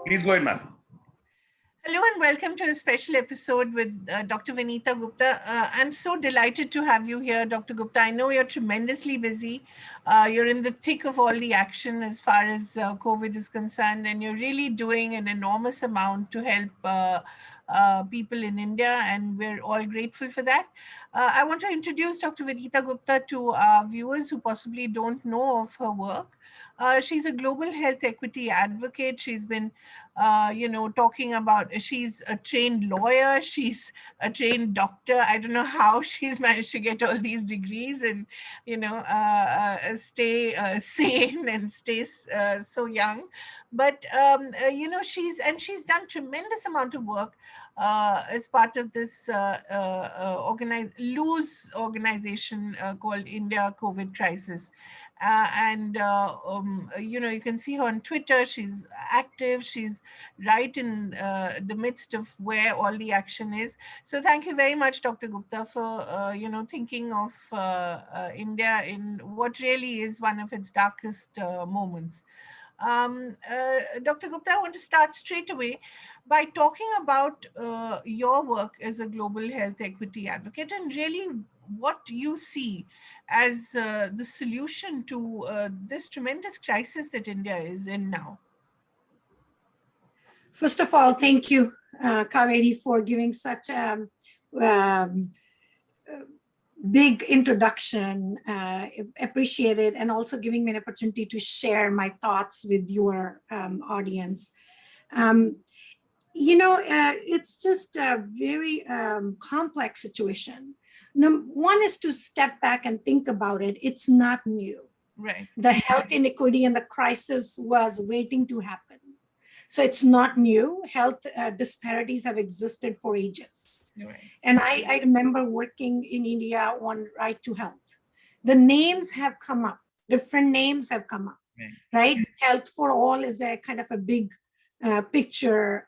Please go ahead, ma'am. Hello and welcome to a special episode with Dr. Vineeta Gupta. I'm so delighted to have you here, Dr. Gupta. I know you're tremendously busy. You're in the thick of all the action as far as COVID is concerned, and you're really doing an enormous amount to help people in India, and we're all grateful for that. I want to introduce Dr. Vineeta Gupta to our viewers who possibly don't know of her work. She's a global health equity advocate. She's been talking about she's a trained lawyer, she's a trained doctor. I don't know how she's managed to get all these degrees and stay sane and stay so young. But she's done tremendous amount of work as part of this loose organization called India COVID Crisis. You can see her on Twitter. She's active. She's right in the midst of where all the action is. So thank you very much, Dr. Gupta, for thinking of India in what really is one of its darkest moments. Dr. Gupta, I want to start straight away by talking about your work as a global health equity advocate and really what you see as the solution to this tremendous crisis that India is in now. First of all, thank you, Kaveree, for giving such a big introduction. Appreciate it, and also giving me an opportunity to share my thoughts with your audience. It's just a very complex situation. One is to step back and think about it. It's not new. Right. The health inequity and the crisis was waiting to happen. So it's not new. Health disparities have existed for ages. Right. And I remember working in India on right to health. The names have come up. Different names have come up, right? Health for all is a kind of a big picture,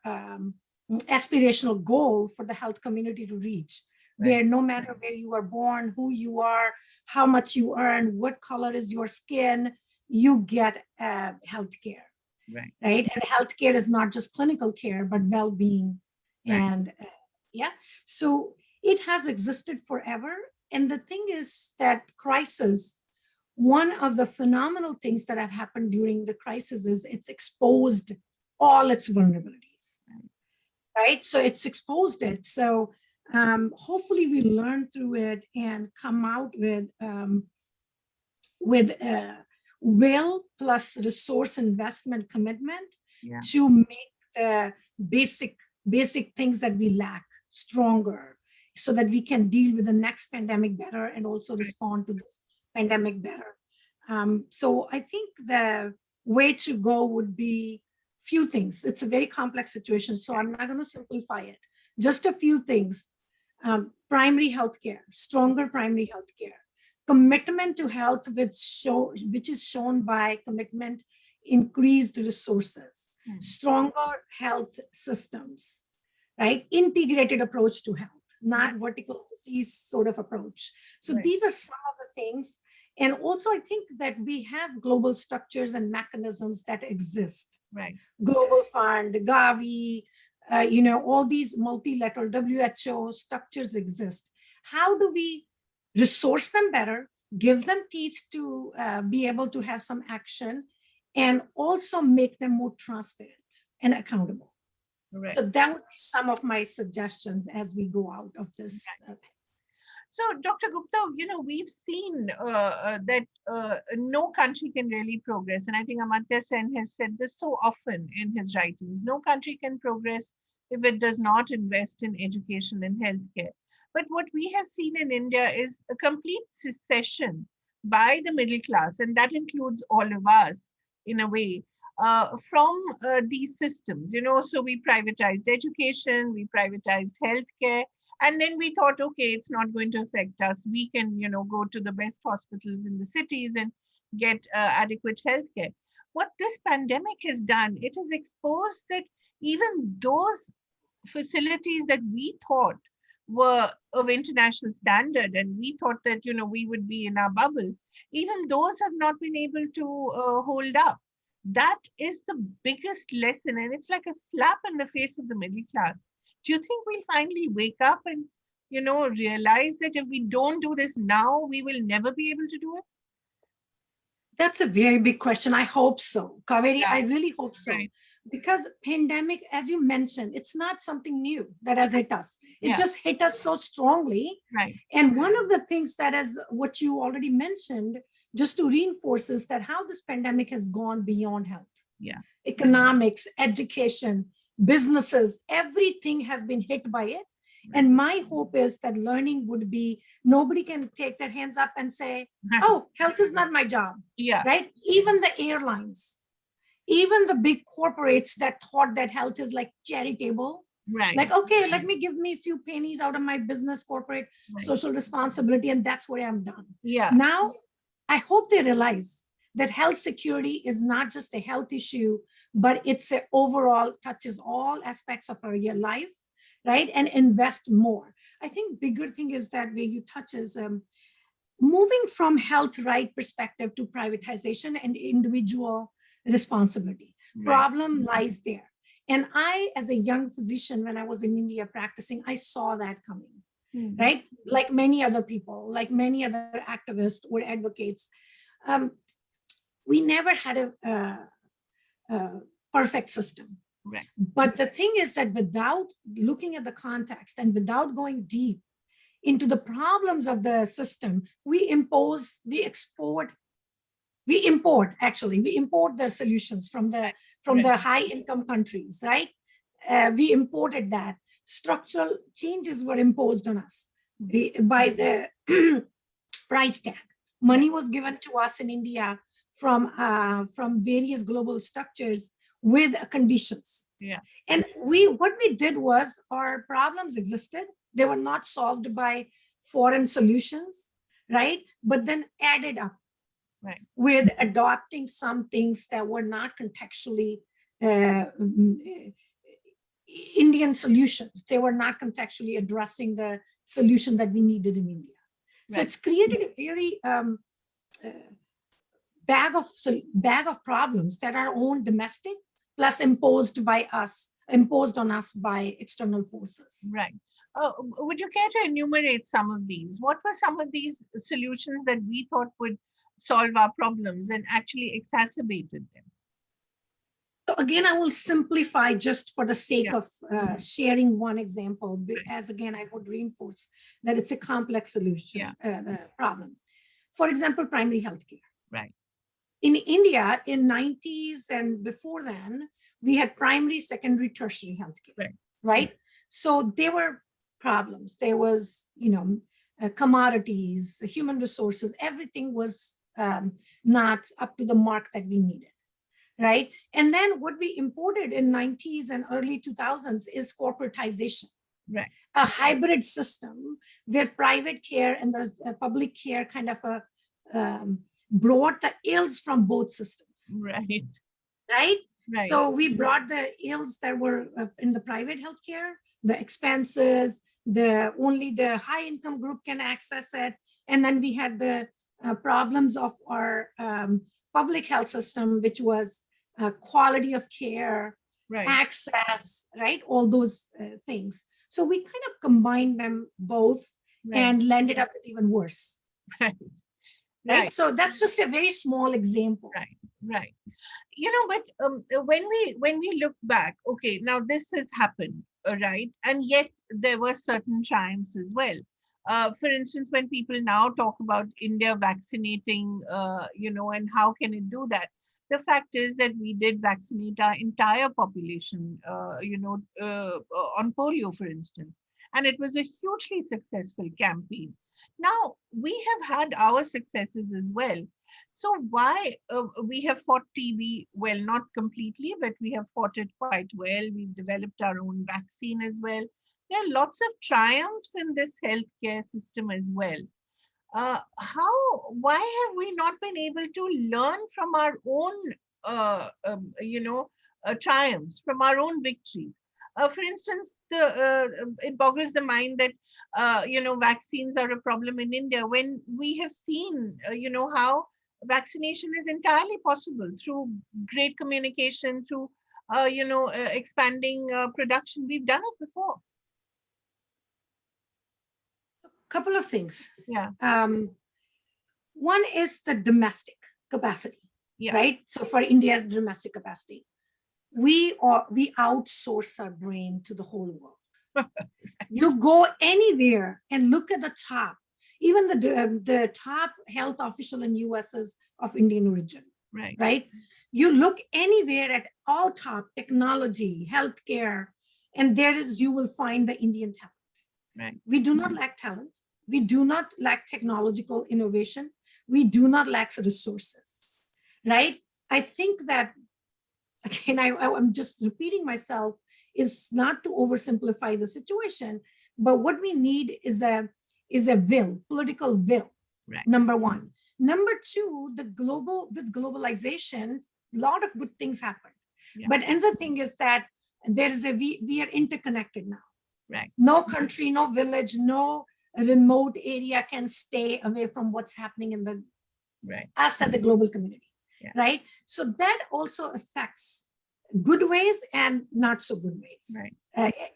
aspirational goal for the health community to reach, where no matter where you are born, who you are, how much you earn, what color is your skin, you get health care. Right. And healthcare is not just clinical care, but well-being. And so it has existed forever. And the thing is that crisis, one of the phenomenal things that have happened during the crisis is it's exposed all its vulnerabilities, right? So it's exposed it. So hopefully we learn through it and come out with will plus resource investment commitment to make the basic things that we lack stronger so that we can deal with the next pandemic better and also respond to this pandemic better. So I think the way to go would be few things. It's a very complex situation, so I'm not going to simplify it. Just a few things. Primary healthcare, stronger primary healthcare. Commitment to health, which is shown by commitment, increased resources, stronger health systems, right? Integrated approach to health, not vertical disease sort of approach. So these are some of the things. And also, I think that we have global structures and mechanisms that exist. Right. Global Fund, Gavi, all these multilateral WHO structures exist. How do we resource them better, give them teeth to be able to have some action, and also make them more transparent and accountable? Right. So that would be some of my suggestions as we go out of this. So, Dr. Gupta, we've seen that no country can really progress. And I think Amartya Sen has said this so often in his writings. No country can progress if it does not invest in education and healthcare. But what we have seen in India is a complete secession by the middle class, and that includes all of us in a way, from these systems. So we privatized education, we privatized healthcare, and then we thought, okay, it's not going to affect us. We can, go to the best hospitals in the cities and get adequate healthcare. What this pandemic has done, it has exposed that even those facilities that we thought were of international standard and we thought that we would be in our bubble, even those have not been able to hold up. That is the biggest lesson, and it's like a slap in the face of the middle class. Do you think we'll finally wake up and, realize that if we don't do this now, we will never be able to do it? That's a very big question. I hope so. Kaveree, Yeah. I really hope so. Right. Because pandemic, as you mentioned, it's not something new that has hit us. It just hit us so strongly. Right. And one of the things that is what you already mentioned, just to reinforce, is that how this pandemic has gone beyond health. Yeah. Economics, education, businesses, everything has been hit by it. And my hope is that learning would be, nobody can take their hands up and say, oh, health is not my job. Yeah. Right? Even the airlines, even the big corporates that thought that health is like charitable. Right. Like, okay, let me give me a few pennies out of my business, corporate social responsibility, and that's where I'm done. Yeah. Now, I hope they realize that health security is not just a health issue, but it's a overall touches all aspects of our life, right? And invest more. I think bigger thing is that where you touch is moving from health right perspective to privatization and individual responsibility. Problem lies there. And I, as a young physician, when I was in India practicing, I saw that coming, right? Like many other people, like many other activists or advocates. We never had a perfect system. Right. But the thing is that without looking at the context and without going deep into the problems of the system, we import the solutions from the high income countries, right? We imported that. Structural changes were imposed on us by the price tag. Money was given to us in India from various global structures with conditions. Yeah. And what we did was, our problems existed. They were not solved by foreign solutions, right? But then added up with adopting some things that were not contextually Indian solutions. They were not contextually addressing the solution that we needed in India. So it's created a very bag of problems that are own domestic, plus imposed on us by external forces. Right. Would you care to enumerate some of these? What were some of these solutions that we thought would solve our problems and actually exacerbated them? So again, I will simplify just for the sake of sharing one example, as again, I would reinforce that it's a complex solution problem. For example, primary healthcare. Right. In India, in 90s and before then, we had primary, secondary, tertiary healthcare, right? So there were problems. There was, commodities, human resources, everything was not up to the mark that we needed, right? And then what we imported in 90s and early 2000s is corporatization. Right. A hybrid system where private care and the public care kind of brought the ills from both systems. Right. Right? So we brought the ills that were in the private healthcare, the expenses, only the high income group can access it. And then we had the problems of our public health system, which was quality of care, access, right? All those things. So we kind of combined them both and landed up with even worse. Right. So that's just a very small example. Right. But when we look back, okay, now this has happened, right? And yet there were certain triumphs as well. For instance, when people now talk about India vaccinating, and how can it do that? The fact is that we did vaccinate our entire population, on polio, for instance. And it was a hugely successful campaign. Now, we have had our successes as well. So why we have fought TB? Well, not completely, but we have fought it quite well. We've developed our own vaccine as well. There are lots of triumphs in this healthcare system as well. Why have we not been able to learn from our own, triumphs, from our own victories? For instance, it boggles the mind that, vaccines are a problem in India when we have seen, how vaccination is entirely possible through great communication, through expanding production. We've done it before. Couple of things. Yeah. One is the domestic capacity, right? So for India's domestic capacity, we outsource our brain to the whole world. You go anywhere and look at the top, even the top health official in US is of Indian origin, right? You look anywhere at all top technology, healthcare, and you will find the Indian talent. Right. We do not lack talent. We do not lack technological innovation. We do not lack resources, right? I think that, again, I'm just repeating myself, is not to oversimplify the situation, but what we need is a will, political will, number one. Number two, with globalization, a lot of good things happen. But another thing is that we are interconnected now. Right. No country, no village, no remote area can stay away from what's happening in the us as a global community, right? So that also affects good ways and not so good ways.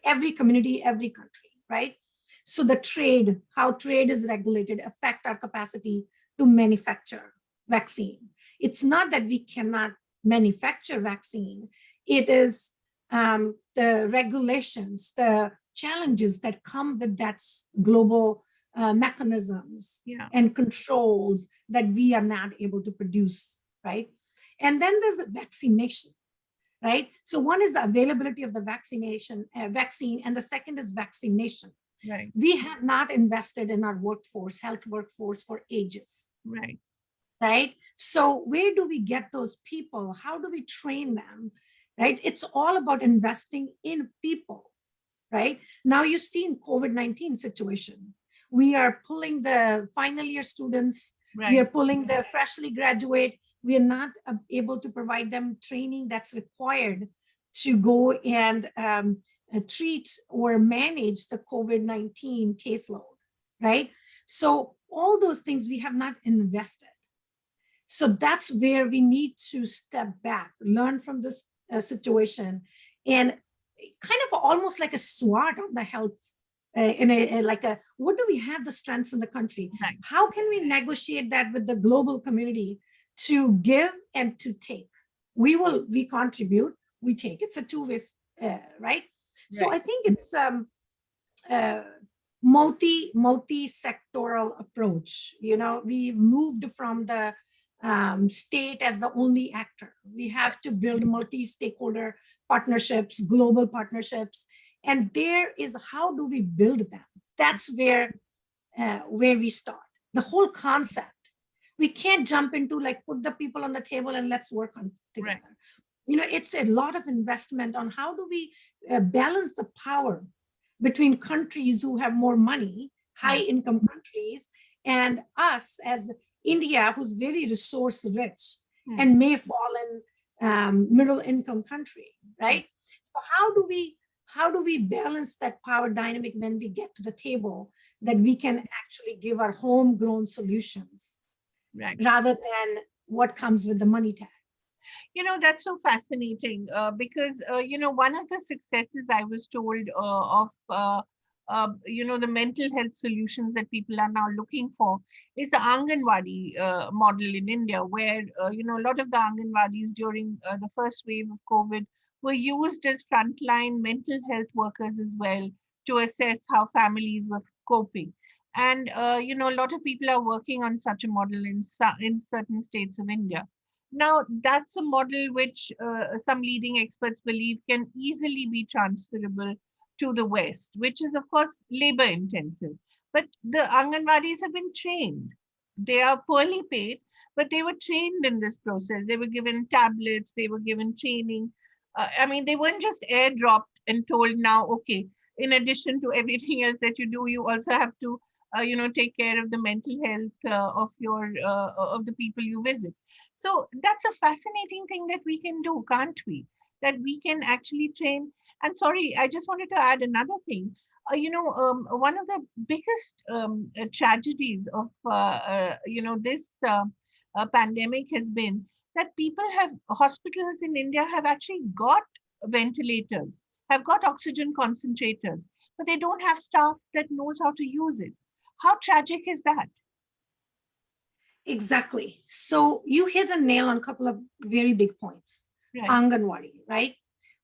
Every community, every country, right? So the trade, how trade is regulated, affect our capacity to manufacture vaccine. It's not that we cannot manufacture vaccine. It is the regulations, the challenges that come with that global mechanisms and controls that we are not able to produce, right? And then there's vaccination, right? So one is the availability of the vaccine, and the second is vaccination. Right. We have not invested in our workforce, health workforce, for ages. Right? So where do we get those people? How do we train them? Right? It's all about investing in people. Right? Now you see in COVID-19 situation, we are pulling the final year students, we are pulling the freshly graduate, we are not able to provide them training that's required to go and treat or manage the COVID-19 caseload, right? So all those things we have not invested. So that's where we need to step back, learn from this situation, and kind of almost like a SWOT on the health, what do we have the strengths in the country? How can we negotiate that with the global community to give and to take? We contribute, we take. It's a two-way, right? So I think it's multi-sectoral approach. We've moved from the state as the only actor. We have to build multi-stakeholder partnerships, global partnerships, and there is how do we build them? That's where we start. The whole concept. We can't jump into put the people on the table and let's work on together. It's a lot of investment on how do we balance the power between countries who have more money, high income countries, and us as India, who's very resource rich and may fall in middle income country, right? So how do we balance that power dynamic when we get to the table that we can actually give our homegrown solutions rather than what comes with the money tag? That's so fascinating because, one of the successes I was told of the mental health solutions that people are now looking for is the Anganwadi model in India, where, a lot of the Anganwadis during the first wave of COVID were used as frontline mental health workers as well to assess how families were coping. And, a lot of people are working on such a model in certain states of India. Now, that's a model which some leading experts believe can easily be transferable to the West, which is, of course, labor intensive. But the Anganwadis have been trained. They are poorly paid, but they were trained in this process. They were given tablets, they were given training. They weren't just airdropped and told now, okay, in addition to everything else that you do, you also have to, take care of the mental health of the people you visit. So that's a fascinating thing that we can do, can't we? That we can actually train. And sorry, I just wanted to add another thing. One of the biggest tragedies of this pandemic has been that hospitals in India have actually got ventilators, have got oxygen concentrators, but they don't have staff that knows how to use it. How tragic is that? Exactly. So you hit a nail on a couple of very big points. Right. Anganwadi, right?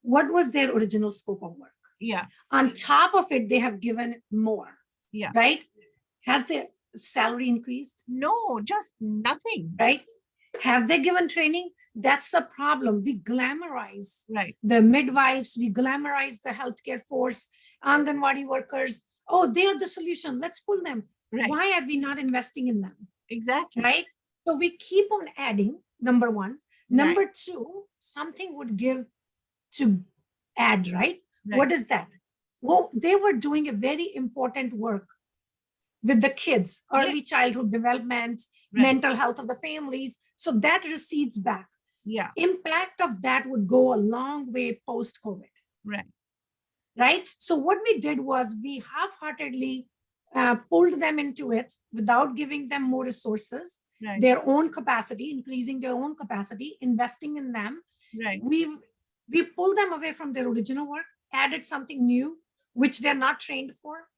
What was their original scope of work? Yeah. On top of it, they have given more. Yeah. Right? Has their salary increased? No, just nothing. Right? Have they given training? That's the problem. We glamorize right. the midwives, we glamorize the healthcare force, Anganwadi workers. Oh, they are the solution. Let's pull them. Right. Why are we not investing in them? Exactly. Right? So we keep on adding, number one. Number two, something would give to add, right? What is that? Well, they were doing a very important work with the kids, early childhood development, mental health of the families. So that recedes back. Yeah. Impact of that would go a long way post-COVID. Right. Right? So what we did was we half-heartedly pulled them into it without giving them more resources, their own capacity, increasing their own capacity, investing in them. Right. We pulled them away from their original work, added something new, which they're not trained for.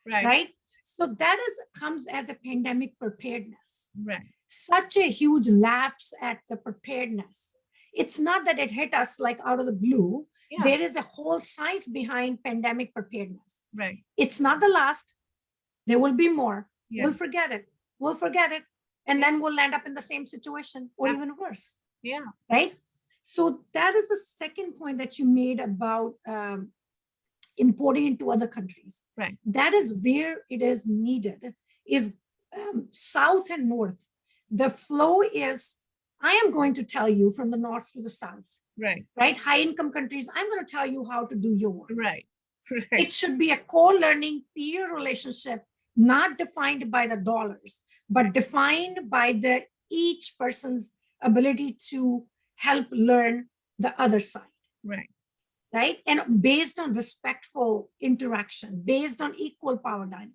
Right? So that comes as a pandemic preparedness. Right. Such a huge lapse at the preparedness. It's not that it hit us like out of the blue. Yeah. There is a whole science behind pandemic preparedness. Right. It's not the last. There will be more. Yeah. We'll forget it. And then we'll end up in the same situation or even worse. Yeah. Right? So that is the second point that you made about importing into other countries. Right. That is where it is needed, is south and north. The flow is, I am going to tell you from the north to the south. Right. Right? High income countries, I'm going to tell you how to do your work. Right. It should be a co-learning peer relationship, not defined by the dollars, but defined by the each person's ability to help learn the other side. Right. Right? And based on respectful interaction, based on equal power dynamic.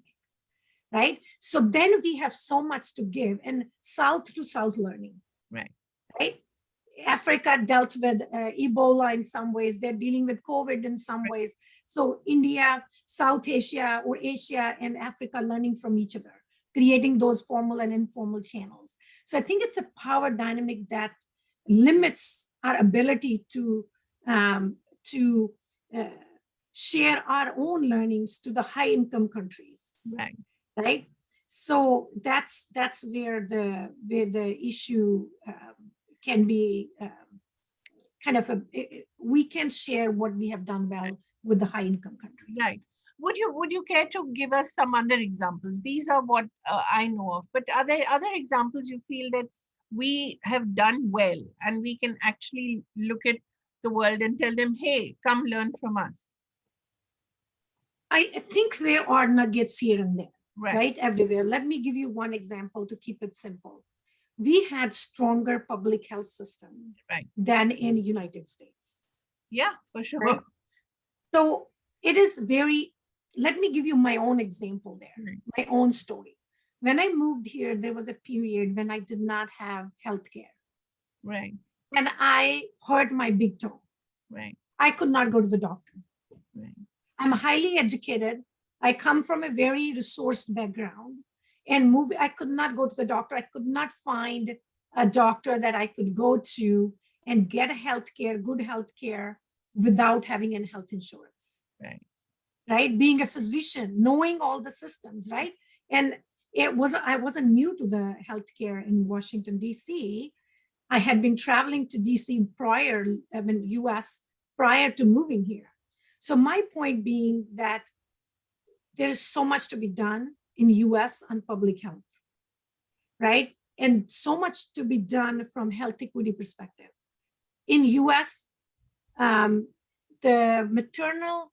Right? So then we have so much to give, and south to south learning. Right. Right? Africa dealt with Ebola in some ways. They're dealing with COVID in some ways. So India, South Asia, or Asia and Africa learning from each other, creating those formal and informal channels. So I think it's a power dynamic that limits our ability to share our own learnings to the high income countries. Right. Right. So that's where the issue can be we can share what we have done well with the high income countries. Right. Would you care to give us some other examples? These are what I know of, but are there other examples you feel that we have done well and we can actually look at the world and tell them, hey, come learn from us? I think there are nuggets here and there, right? Everywhere. Let me give you one example to keep it simple. We had stronger public health system than in the United States. Yeah, for sure. Right? So it is let me give you my own example there, my own story. When I moved here, there was a period when I did not have healthcare. Right. And I hurt my big toe. Right. I could not go to the doctor. Right. I'm highly educated. I come from a very resourced background. And I could not go to the doctor. I could not find a doctor that I could go to and get good healthcare without having a health insurance. Right? Being a physician, knowing all the systems, right? And I wasn't new to the healthcare in Washington, D.C. I had been traveling to D.C. U.S. prior to moving here. So my point being that there is so much to be done in U.S. on public health, right? And so much to be done from health equity perspective. In U.S., the maternal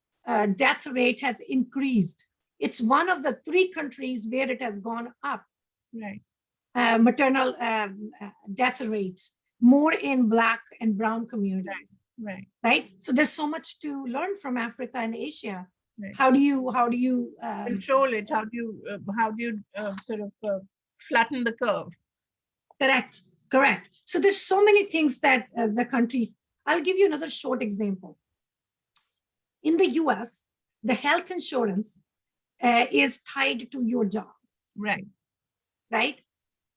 death rate has increased. It's one of the 3 countries where it has gone up. Right. Maternal death rates, more in Black and brown communities. Right. So there's so much to learn from Africa and Asia. Right. How do you control it? How do you sort of flatten the curve? Correct. So there's so many things that the countries, I'll give you another short example. In the US, the health insurance is tied to your job. Right.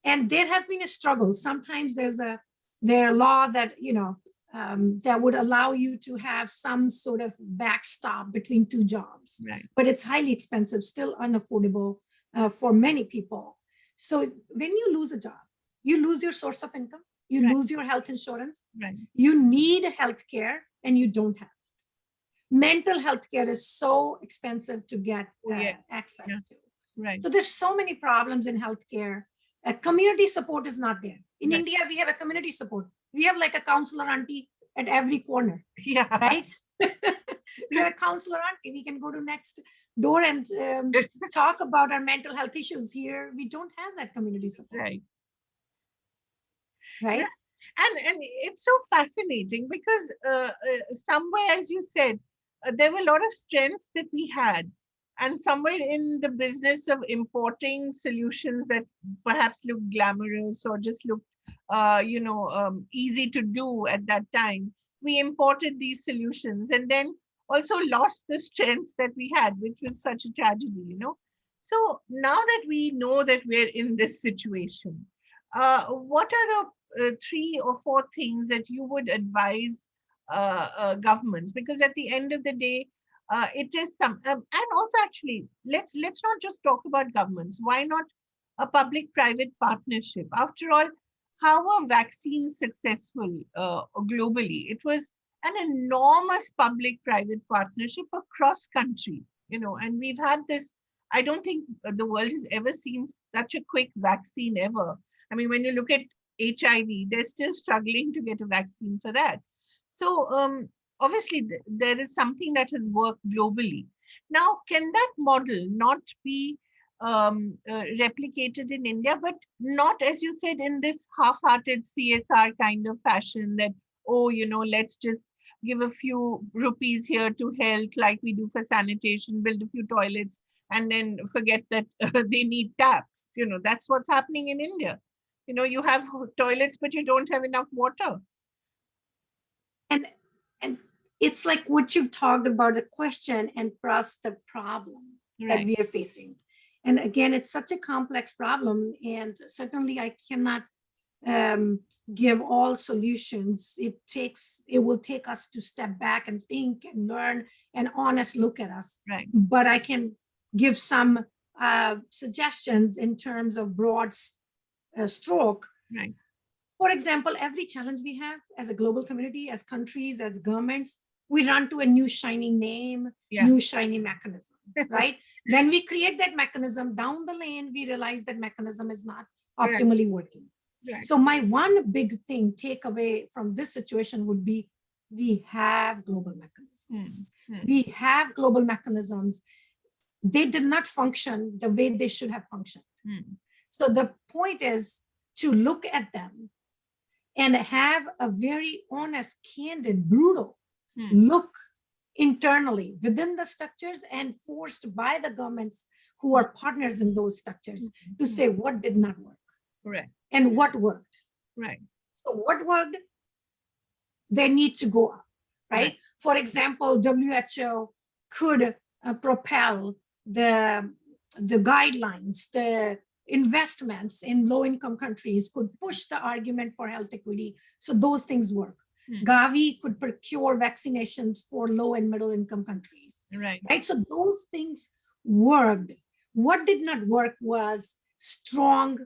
And there has been a struggle. Sometimes there's a law that, that would allow you to have some sort of backstop between two jobs. Right. But it's highly expensive, still unaffordable for many people. So when you lose a job, you lose your source of income, you lose your health insurance, you need health care, and you don't have it. Mental health care is so expensive to get access to. Right. So there's so many problems in healthcare. Community support is not there. In India, we have a community support. We have like a counselor auntie at every corner. Yeah. Right? We have a counselor auntie. We can go to next door and talk about our mental health issues. Here, we don't have that community support. Right. Right. And it's so fascinating because somewhere, as you said, there were a lot of strengths that we had. And somewhere in the business of importing solutions that perhaps looked glamorous or just looked, easy to do at that time, we imported these solutions and then also lost the strengths that we had, which was such a tragedy, So now that we know that we're in this situation, what are the 3 or 4 things that you would advise governments? Because at the end of the day, it is some, and also actually, let's not just talk about governments. Why not a public-private partnership? After all, how are vaccines successful globally? It was an enormous public-private partnership across country, and we've had this. I don't think the world has ever seen such a quick vaccine ever. I mean, when you look at HIV, they're still struggling to get a vaccine for that. So, obviously, there is something that has worked globally. Now, can that model not be replicated in India, but not, as you said, in this half-hearted CSR kind of fashion that, let's just give a few rupees here to health like we do for sanitation, build a few toilets, and then forget that they need taps. That's what's happening in India. You have toilets, but you don't have enough water. And it's like what you've talked about, the question and plus the problem that we are facing. And again, it's such a complex problem. And certainly I cannot give all solutions. It will take us to step back and think and learn an honest look at us. Right. But I can give some suggestions in terms of broad stroke. Right. For example, every challenge we have as a global community, as countries, as governments, we run to a new shiny name, new shiny mechanism, right? Then we create that mechanism. Down the lane, we realize that mechanism is not optimally working. Right. So my one big thing takeaway from this situation would be we have global mechanisms. We have global mechanisms. They did not function the way they should have functioned. So the point is to look at them and have a very honest, candid, brutal look internally within the structures and forced by the governments who are partners in those structures to say what did not work. Right. And what worked. Right. So what worked, they need to go up, right? For example, WHO could propel the guidelines, the investments in low-income countries could push the argument for health equity. So those things work. Gavi could procure vaccinations for low and middle-income countries. Right. So those things worked. What did not work was strong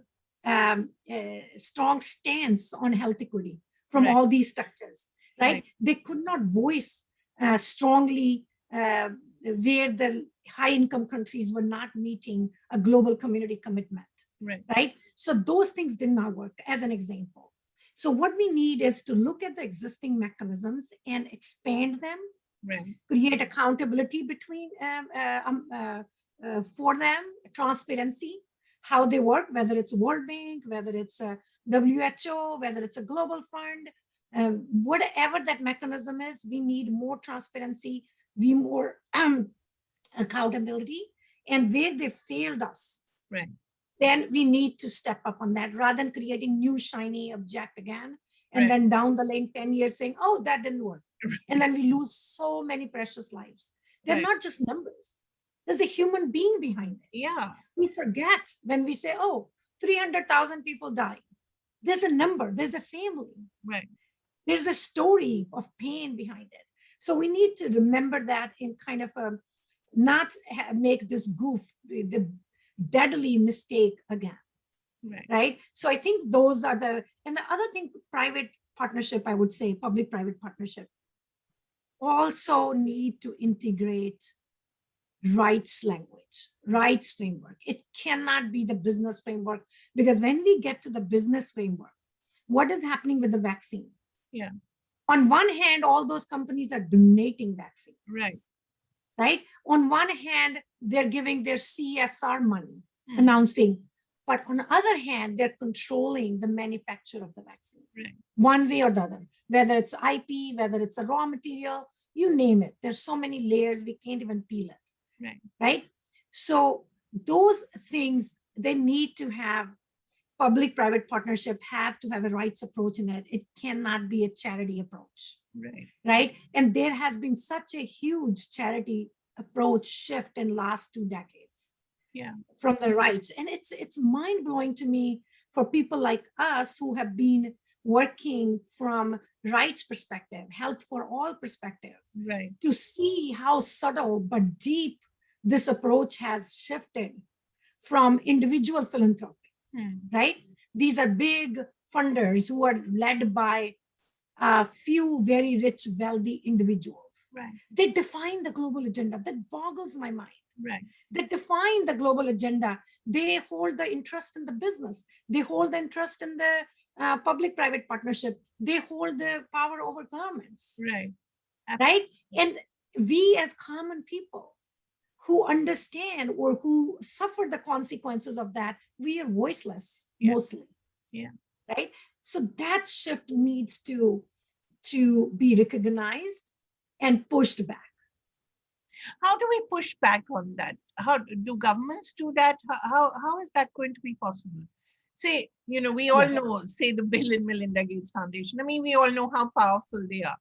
stance on health equity from all these structures. Right. They could not voice strongly where the high-income countries were not meeting a global community commitment. Right. So those things did not work, as an example. So what we need is to look at the existing mechanisms and expand them, create accountability between for them, transparency, how they work, whether it's World Bank, whether it's a WHO, whether it's a global fund, whatever that mechanism is, we need more transparency, we more accountability, and where they failed us. then we need to step up on that rather than creating new shiny object again. And then down the lane, 10 years saying, oh, that didn't work. And then we lose so many precious lives. They're not just numbers. There's a human being behind it. Yeah. We forget when we say, oh, 300,000 people died. There's a number, there's a family. Right. There's a story of pain behind it. So we need to remember that in kind of a, not make this goof, the deadly mistake again. Right. So I think those are the, and the other thing, private partnership, I would say, public-private partnership, also need to integrate rights language, rights framework. It cannot be the business framework, because when we get to the business framework, what is happening with the vaccine? Yeah. On one hand, all those companies are donating vaccines. Right. Right. On one hand, they're giving their CSR money, announcing, but on the other hand, they're controlling the manufacture of the vaccine. Right. One way or the other, whether it's IP, whether it's a raw material, you name it. There's so many layers, we can't even peel it. Right. Right. So those things, they need to have public-private partnership, have to have a rights approach in it. It cannot be a charity approach. Right. Right. And there has been such a huge charity approach shift in last 2 decades. Yeah. From the rights. And it's mind-blowing to me for people like us who have been working from rights perspective, health for all perspective, right, to see how subtle but deep this approach has shifted from individual philanthropy, right? These are big funders who are led by a few very rich, wealthy individuals. Right. They define the global agenda. That boggles my mind. Right. They define the global agenda. They hold the interest in the business. They hold the interest in the public-private partnership. They hold the power over governments. Right. Right? And we as common people who understand or who suffer the consequences of that, we are voiceless mostly. Yeah. Right? So that shift needs to be recognized and pushed back. How do we push back on that? How do governments do that? How is that going to be possible? Say, we all know, say the Bill and Melinda Gates Foundation. I mean, we all know how powerful they are.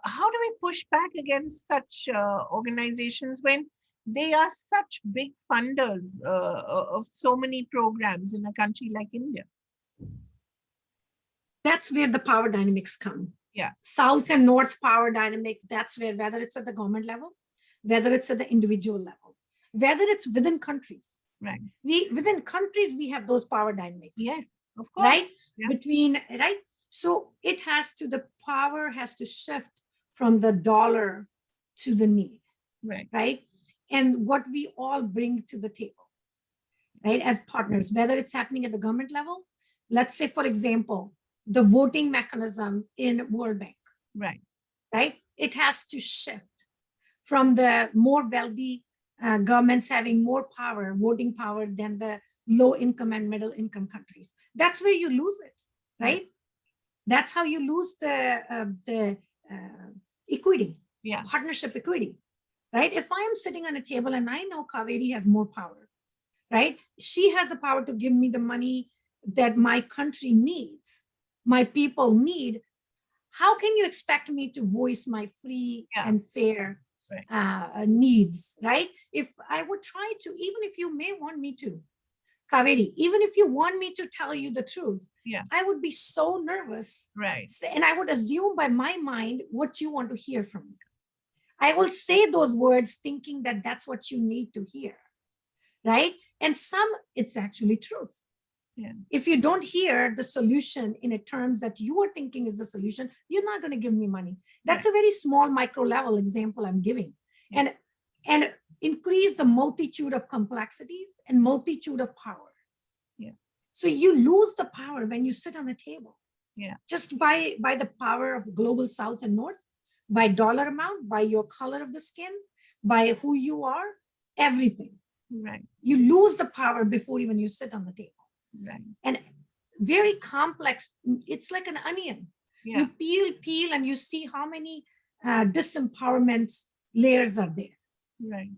How do we push back against such organizations when they are such big funders of so many programs in a country like India? That's where the power dynamics come. Yeah. South and North power dynamic, that's where, whether it's at the government level, whether it's at the individual level, whether it's within countries. Right. Within countries, we have those power dynamics. Yes, of course. Right? Yeah. Right? So the power has to shift from the dollar to the need. Right. Right? And what we all bring to the table, right? As partners, whether it's happening at the government level, let's say, for example, the voting mechanism in World Bank. Right. Right? It has to shift from the more wealthy governments having more power, voting power, than the low income and middle income countries. That's where you lose it, right? That's how you lose the equity, partnership equity, right? If I am sitting on a table and I know Kaveree has more power, right? She has the power to give me the money that my country needs, my people need. How can you expect me to voice my free and fair needs, right? If I would try to, even if you may want me to, Kaveree, even if you want me to tell you the truth, I would be so nervous. Right. And I would assume by my mind what you want to hear from me. I will say those words thinking that that's what you need to hear, right? And it's actually truth. Yeah. If you don't hear the solution in a terms that you are thinking is the solution, you're not going to give me money. That's a very small micro level example I'm giving. And increase the multitude of complexities and multitude of power. Yeah. So you lose the power when you sit on the table. Yeah. Just by the power of global South and North, by dollar amount, by your color of the skin, by who you are, everything. Right. You lose the power before even you sit on the table. Right. And very complex. It's like an onion. Yeah. You peel, and you see how many disempowerment layers are there. Right.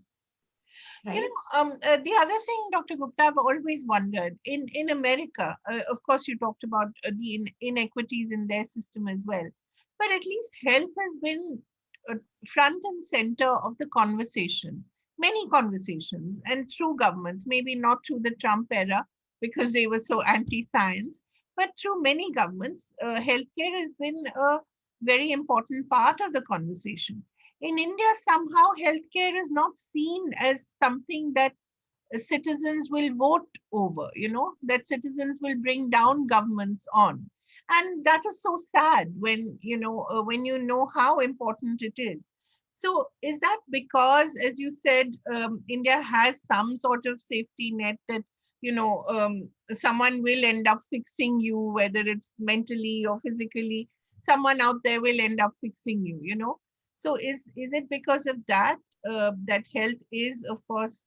You right? know, the other thing, Dr. Gupta, I've always wondered in America, of course, you talked about the inequities in their system as well, but at least health has been uh, front and center of the conversation, many conversations, and through governments, maybe not through the Trump era because they were so anti science, but through many governments, healthcare has been a very important part of the conversation. In India, somehow healthcare is not seen as something that citizens will vote over, that citizens will bring down governments on. And that is so sad when you know how important it is. So is that because, as you said, India has some sort of safety net that, someone will end up fixing you, whether it's mentally or physically, someone out there will end up fixing you. So is it because of that, that health is, of course,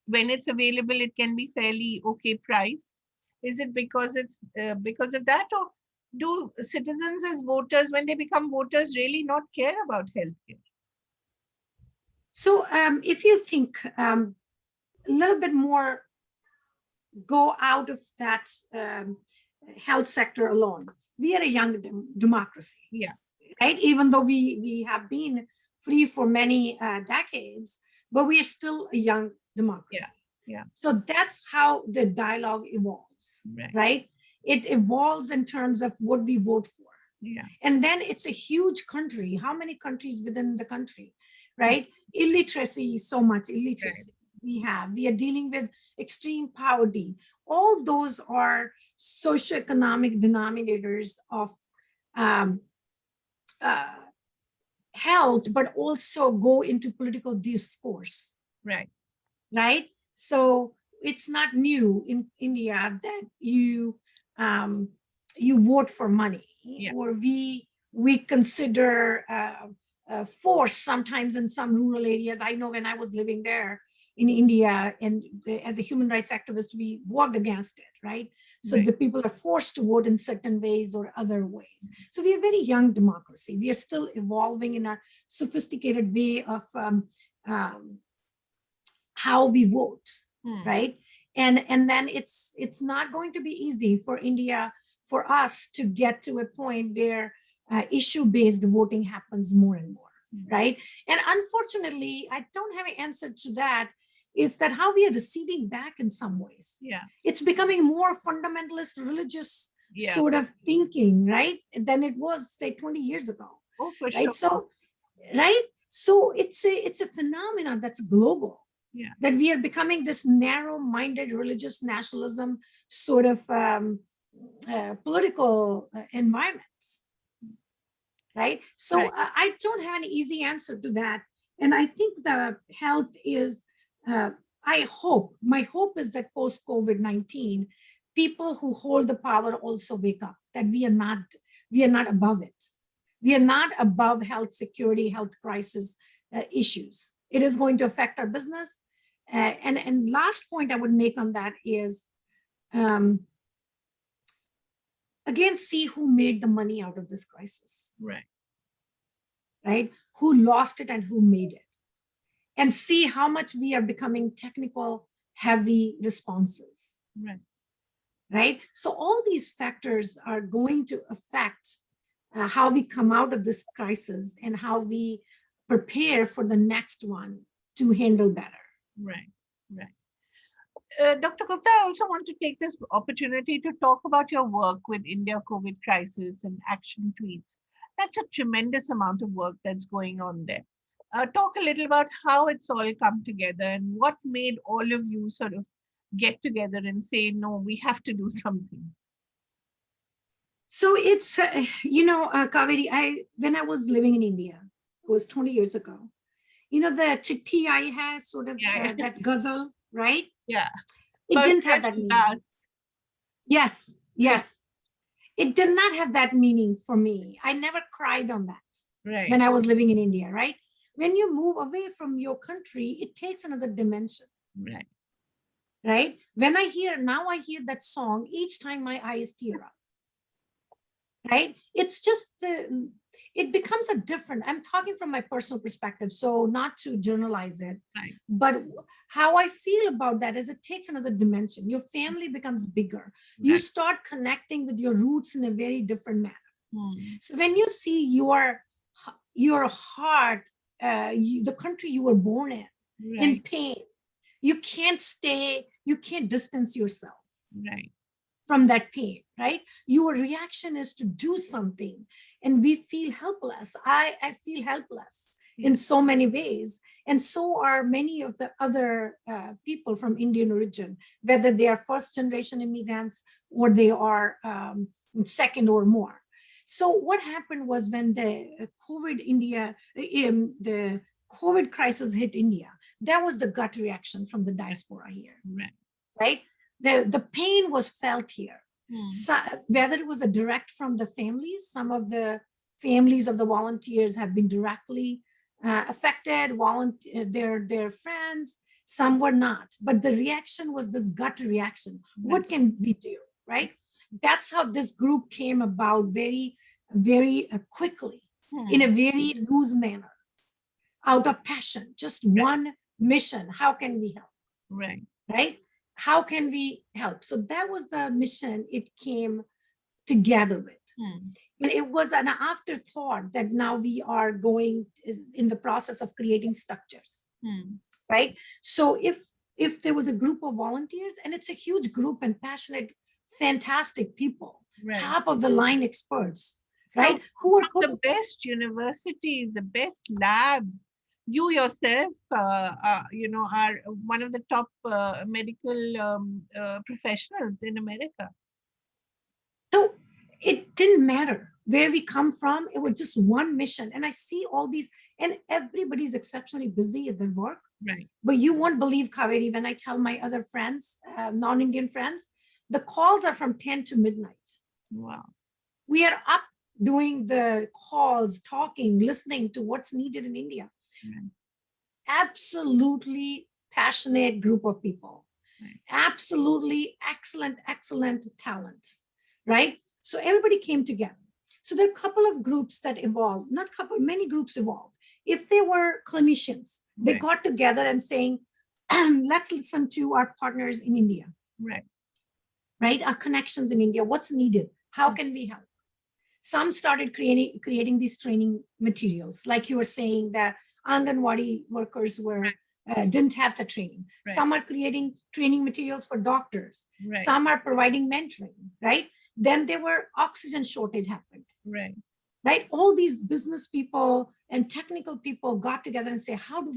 when it's available, it can be fairly okay priced? Is it because it's because of that, or do citizens as voters, when they become voters, really not care about healthcare? So if you think a little bit more, go out of that health sector alone. We are a young democracy, Yeah, right? Even though we have been free for many decades, but we are still a young yeah, democracy. yeah. So that's how the dialogue evolves, Right. right? It evolves in terms of what we vote for. Yeah. And then it's a huge country. How many countries within the country, right? Illiteracy, so much illiteracy we are dealing with extreme poverty. All those are socioeconomic denominators of um, uh, health, but also go into political discourse, Right. right? So it's not new in India that um, you vote for money, Yeah. or we consider force sometimes in some rural areas. I know when I was living there in India, and as a human rights activist, we worked against it, right? So Right. the people are forced to vote in certain ways or other ways. So we are a very young democracy. We are still evolving in a sophisticated way of um, how we vote, right? And then it's not going to be easy for India, for us to get to a point where issue-based voting happens more and more, right? And unfortunately, I don't have an answer to that. Is that how we are receding back in some ways? Yeah. It's becoming more fundamentalist religious Yeah. sort of thinking, right, than it was, say, 20 years ago. Oh, for Right. sure. So, right. So it's a phenomenon that's global, Yeah. that we are becoming this narrow-minded religious nationalism sort of political environments, right? So Right. I don't have an easy answer to that, and I think the health is. My hope is that post COVID-19, people who hold the power also wake up. That we are not above it. We are not above health security, health crisis issues. It is going to affect our business. And last point I would make on that is, um, again, see who made the money out of this crisis, Right. right? Who lost it and who made it, and see how much we are becoming technical, heavy responses, Right. right? So all these factors are going to affect how we come out of this crisis and how we prepare for the next one to handle better. Right. Right. Dr. Gupta, I also want to take this opportunity to talk about your work with India COVID crisis and action tweets. That's a tremendous amount of work that's going on there. Talk a little about how it's all come together and what made all of you sort of get together and say, no, we have to do something. So it's, Kaveree, when I was living in India, it was 20 years ago, the Chithi I has sort of Yeah. that ghazal, right? Yeah. It didn't have Pankaj that meaning. Udhas. Yes, yes. It did not have that meaning for me. I never cried on that Right. when I was living in India, right? When you move away from your country, it takes another dimension, Right. right? Now I hear that song, each time my eyes tear up, right? it becomes a different, I'm talking from my personal perspective, so not to generalize it, Right. but how I feel about that is it takes another dimension. Your family becomes bigger. You Right. start connecting with your roots in a very different manner. Mm. So when you see your heart, the country you were born in Right. pain, you can't distance yourself Right. from that pain, right? Your reaction is to do something, and we feel helpless. I feel helpless in so many ways, and so are many of the other people from Indian origin, whether they are first generation immigrants or they are second or more. So what happened was when the COVID crisis hit India, that was the gut reaction from the diaspora here, right? The pain was felt here. So, whether it was a direct from the families, some of the families of the volunteers have been directly affected, their friends, some were not. But the reaction was this gut reaction. What can we do, right? That's how this group came about very, very quickly, in a very loose manner, out of passion, just one mission. How can we help? Right? How can we help? So that was the mission it came together with. And it was an afterthought that now we are going in the process of creating structures, right? So if there was a group of volunteers, and it's a huge group and passionate, fantastic people, top of the line experts, right? Who are the best universities, the best labs. You yourself, are one of the top medical professionals in America. So it didn't matter where we come from. It was just one mission. And I see all these, and everybody's exceptionally busy at their work. But you won't believe, Kaveree, when I tell my other friends, non-Indian friends, the calls are from 10 to midnight. Wow. We are up doing the calls, talking, listening to what's needed in India. Absolutely passionate group of people. Absolutely excellent talent, right? So everybody came together. So there are a couple of groups that evolved, many groups evolved. If they were clinicians, they got together and saying, let's listen to our partners in India. Right? Our connections in India, what's needed? How can we help? Some started creating these training materials. Like you were saying, that Anganwadi workers didn't have the training. Some are creating training materials for doctors. Some are providing mentoring, right? Then there were oxygen shortage happened. Right? All these business people and technical people got together and say, how do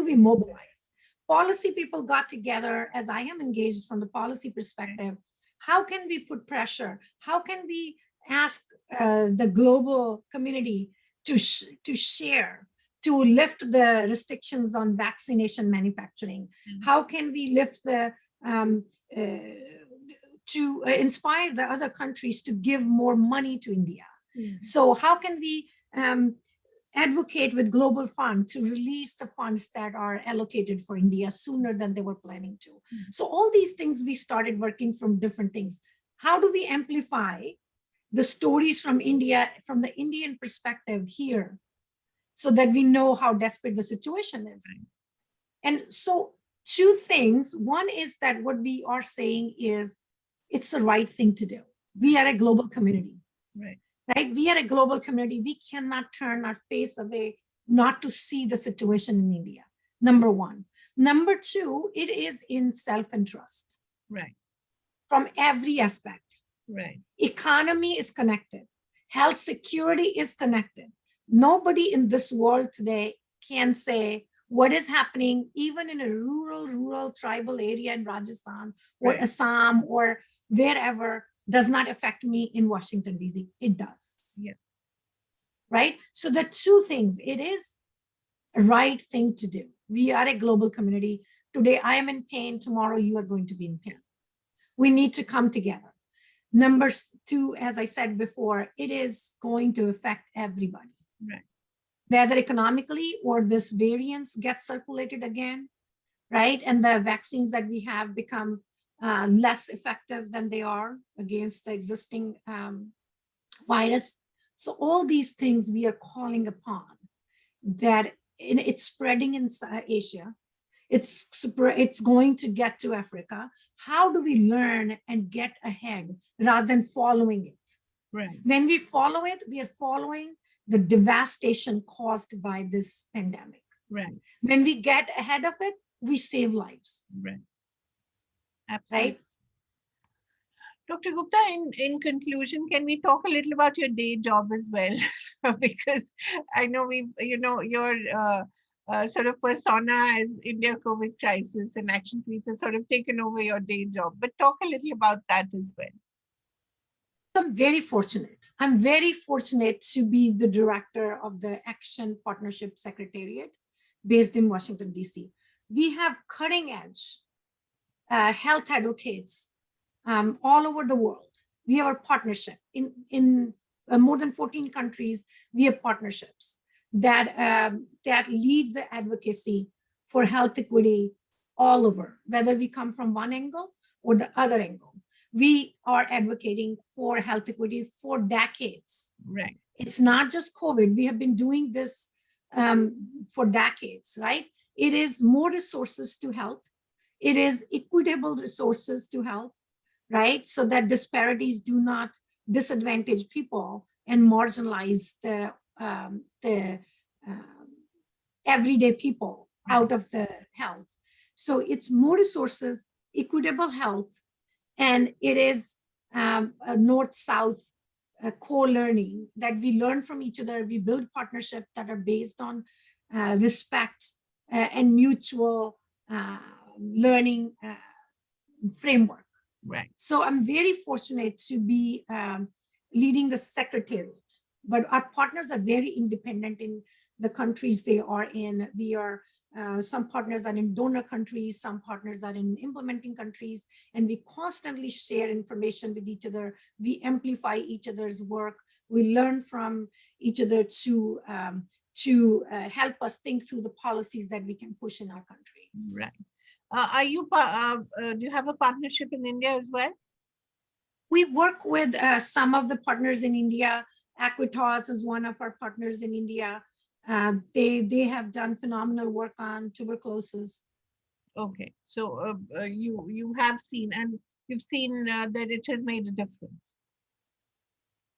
we mobilize? Policy people got together, as I am engaged from the policy perspective. How can we put pressure? How can we ask the global community to share, to lift the restrictions on vaccination manufacturing? How can we lift to inspire the other countries to give more money to India? So how can we advocate with Global Fund to release the funds that are allocated for India sooner than they were planning to? So all these things, we started working from different things. How do we amplify the stories from India, from the Indian perspective here, so that we know how desperate the situation is? And so two things. One is that what we are saying is it's the right thing to do. We are a global community. Right? We are a global community. We cannot turn our face away not to see the situation in India. Number one. Number two, it is in self-interest. From every aspect. Economy is connected. Health security is connected. Nobody in this world today can say what is happening, even in a rural tribal area in Rajasthan or Assam or wherever, does not affect me in Washington, D.C. It does. Right? So the two things, it is a right thing to do. We are a global community. Today I am in pain. Tomorrow you are going to be in pain. We need to come together. Number two, as I said before, it is going to affect everybody. Whether economically or this variance gets circulated again, right? And the vaccines that we have become less effective than they are against the existing virus. So all these things we are calling upon that it's spreading in Asia. It's going to get to Africa. How do we learn and get ahead rather than following it? Right. When we follow it, we are following the devastation caused by this pandemic. Right. When we get ahead of it, we save lives. Right. Absolutely. Right? Dr. Gupta, in conclusion, can we talk a little about your day job as well? Because I know your sort of persona as India COVID crisis and action tweets has sort of taken over your day job. But talk a little about that as well. I'm very fortunate. I'm very fortunate to be the director of the Action Partnership Secretariat based in Washington, D.C. We have cutting edge health advocates all over the world. We have a partnership in more than 14 countries. We have partnerships that lead the advocacy for health equity all over, whether we come from one angle or the other angle. We are advocating for health equity for decades. Right. It's not just COVID. We have been doing this for decades, right? It is more resources to health. It is equitable resources to health, right? So that disparities do not disadvantage people and marginalize the everyday people out of the health. So it's more resources, equitable health, and it is a north-south co-learning that we learn from each other. We build partnerships that are based on respect and mutual learning framework. Right. So I'm very fortunate to be leading the Secretariat, but our partners are very independent in the countries they are in. We are, some partners are in donor countries, some partners are in implementing countries, and we constantly share information with each other. We amplify each other's work. We learn from each other to help us think through the policies that we can push in our countries. Right. Do you have a partnership in India as well? We work with some of the partners in India. Aquitas is one of our partners in India. They have done phenomenal work on tuberculosis. Okay, so you have seen, and you've seen that it has made a difference.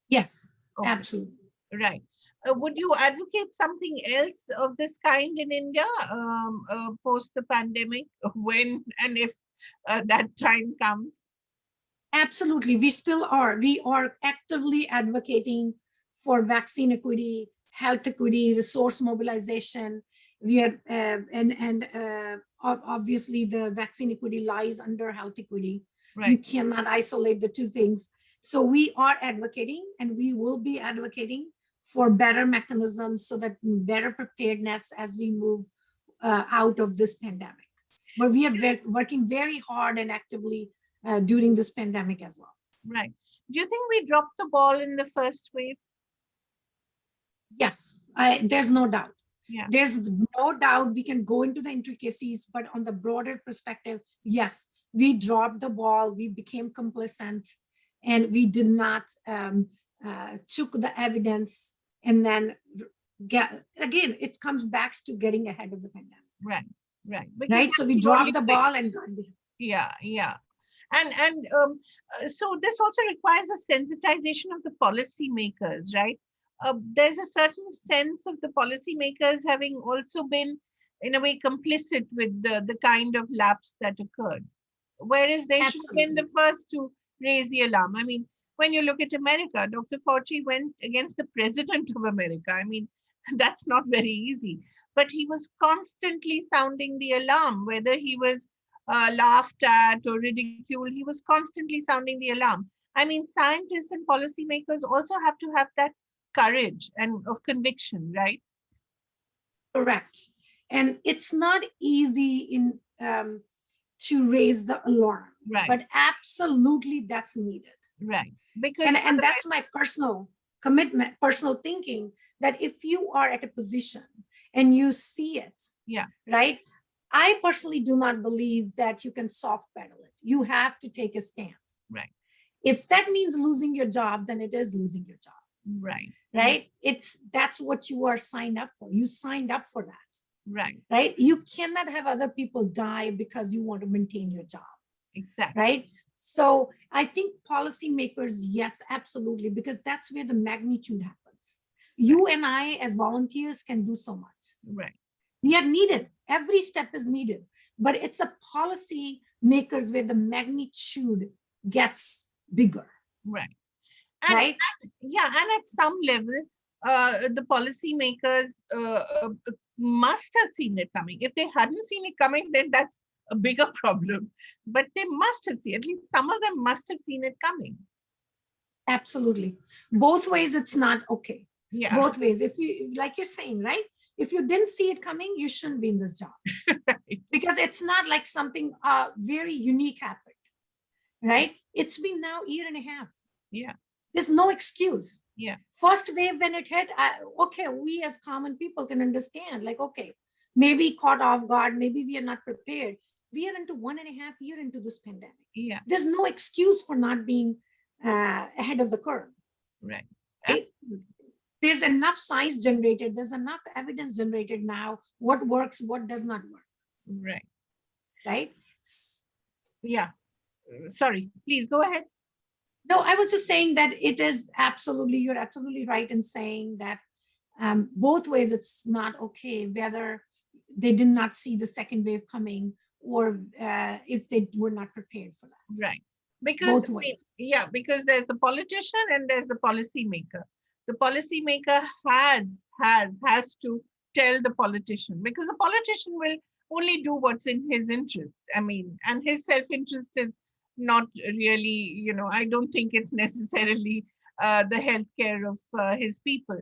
Yes, okay. Absolutely. Right. Would you advocate something else of this kind in India post the pandemic, when and if that time comes? Absolutely, we still are. We are actively advocating for vaccine equity, health equity, resource mobilization. We are, obviously the vaccine equity lies under health equity. Right. You cannot isolate the two things. So we are advocating, and we will be advocating for better mechanisms so that better preparedness as we move out of this pandemic. But we are working very hard and actively during this pandemic as well. Right. Do you think we dropped the ball in the first wave? Yes, there's no doubt. Yeah. There's no doubt. We can go into the intricacies, but on the broader perspective, yes, we dropped the ball. We became complacent, and we did not took the evidence and then again, it comes back to getting ahead of the pandemic. Right, right. Right. So we dropped the ball and got behind. Yeah. And so this also requires a sensitization of the policymakers, right? There's a certain sense of the policymakers having also been, in a way, complicit with the kind of lapse that occurred, whereas they should have been the first to raise the alarm. I mean, when you look at America, Dr. Fauci went against the president of America. I mean, that's not very easy, but he was constantly sounding the alarm, whether he was laughed at or ridiculed. He was constantly sounding the alarm. I mean, scientists and policymakers also have to have that courage and of conviction, right? Correct. And it's not easy in to raise the alarm, right? But absolutely that's needed, right? Because and that's my personal commitment, personal thinking, that if you are at a position and you see it, yeah, right. I personally do not believe that you can soft pedal it. You have to take a stand. Right. If that means losing your job, then it is losing your job. Right. right? That's what you are signed up for. You signed up for that, Right. right? You cannot have other people die because you want to maintain your job, Exactly. right? So I think policymakers, yes, absolutely, because that's where the magnitude happens. You and I as volunteers can do so much. Right. We are needed. Every step is needed, but it's the policy makers where the magnitude gets bigger, Right. And right? yeah, and at some level, the policymakers must have seen it coming. If they hadn't seen it coming, then that's a bigger problem. But they must have seen, at least some of them must have seen it coming. Absolutely. Both ways, it's not okay. Yeah. Both ways. If you, like you're saying, right? If you didn't see it coming, you shouldn't be in this job. Right. Because it's not like something very unique happened, right? It's been now a year and a half. Yeah. There's no excuse. Yeah. First wave when it hit, okay, we as common people can understand, like, okay, maybe caught off guard, maybe we are not prepared. We are into 1.5 years into this pandemic. Yeah. There's no excuse for not being ahead of the curve. Right. Right? There's enough science generated, there's enough evidence generated now, what works, what does not work. Right. Right? Yeah. Sorry, please go ahead. No, I was just saying that it is absolutely, you're absolutely right in saying that both ways it's not okay, whether they did not see the second wave coming or if they were not prepared for that. Right. Because both ways. yeah, because there's the politician and there's the policymaker. The policymaker has to tell the politician, because the politician will only do what's in his interest. I mean, and his self-interest is not really, I don't think it's necessarily the healthcare of his people.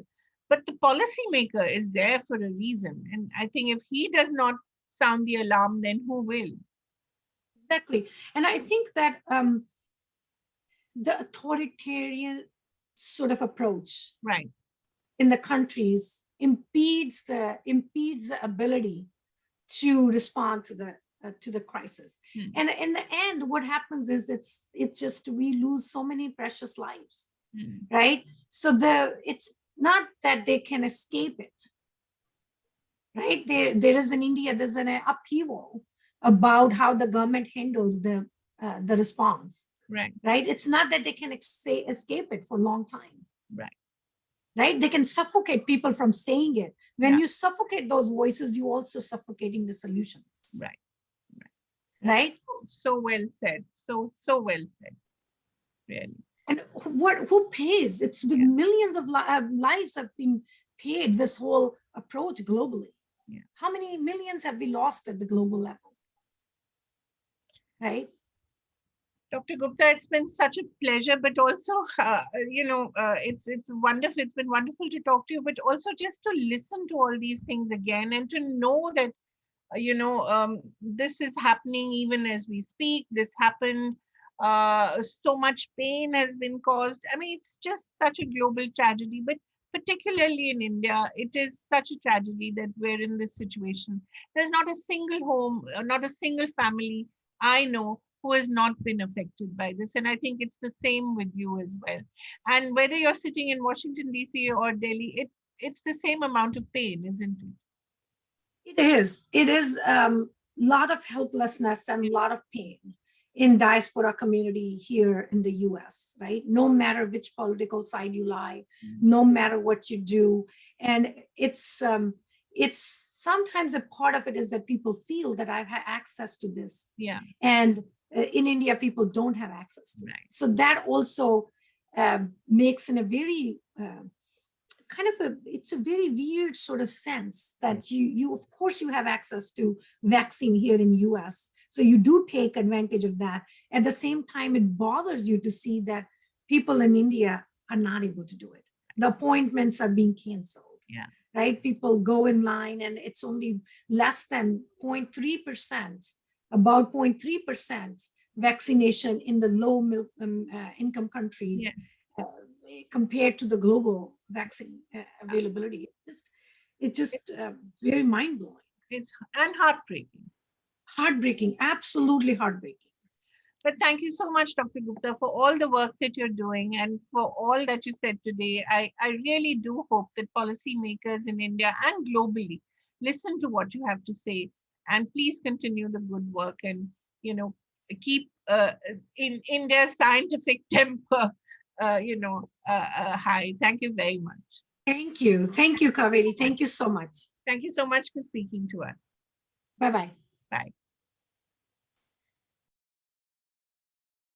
But the policymaker is there for a reason. And I think if he does not sound the alarm, then who will? Exactly. And I think that the authoritarian sort of approach right in the countries impedes the ability to respond to the crisis. And in the end, what happens is it's just we lose so many precious lives, right? So it's not that they can escape it, right? There is in India, there's an upheaval about how the government handles the response. Right. It's not that they can escape it for a long time. Right. They can suffocate people from saying it. When you suffocate those voices, you also suffocating the solutions. Right. So well said. So well said. Really. And who pays? It's been millions of lives have been paid, this whole approach globally. How many millions have we lost at the global level? Right. Dr. Gupta, it's been such a pleasure, but also, it's wonderful. It's been wonderful to talk to you, but also just to listen to all these things again and to know that, this is happening even as we speak. This happened. So much pain has been caused. I mean, it's just such a global tragedy, but particularly in India, it is such a tragedy that we're in this situation. There's not a single home, not a single family I know who has not been affected by this. And I think it's the same with you as well. And whether you're sitting in Washington, D.C. or Delhi, it's the same amount of pain, isn't it? It is. It is a lot of helplessness and a lot of pain in diaspora community here in the US, right? No matter which political side you lie, no matter what you do. And it's sometimes a part of it is that people feel that I've had access to this. And in India, people don't have access to it. So that also makes in a very it's a very weird sort of sense that you of course you have access to vaccine here in US. So you do take advantage of that. At the same time, it bothers you to see that people in India are not able to do it. The appointments are being canceled. Right? People go in line and it's only less than 0.3%, about 0.3% vaccination in the low income countries compared to the global vaccine availability. It's just very mind-blowing. And heartbreaking. Heartbreaking, absolutely heartbreaking. But thank you so much, Dr. Gupta, for all the work that you're doing and for all that you said today. I really do hope that policymakers in India and globally listen to what you have to say, and please continue the good work and, you know, keep in India's scientific temper, high. Thank you very much. Thank you. Thank you, Kaveree. Thank you so much. Thank you so much for speaking to us. Bye-bye. Bye.